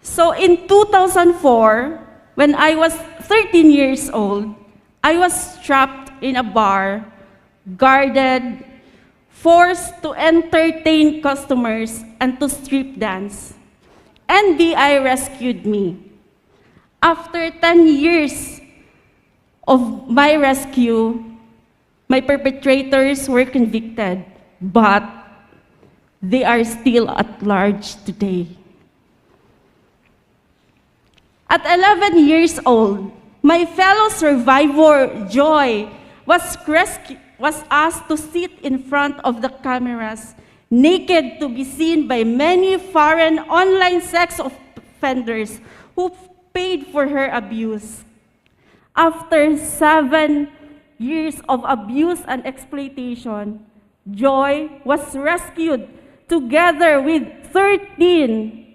So in 2004, when I was 13 years old, I was trapped in a bar, guarded, forced to entertain customers and to strip dance. NBI rescued me. After 10 years of my rescue, my perpetrators were convicted, but they are still at large today. At 11 years old, my fellow survivor, Joy, was asked to sit in front of the cameras, naked to be seen by many foreign online sex offenders who paid for her abuse. After 7 years of abuse and exploitation, Joy was rescued together with 13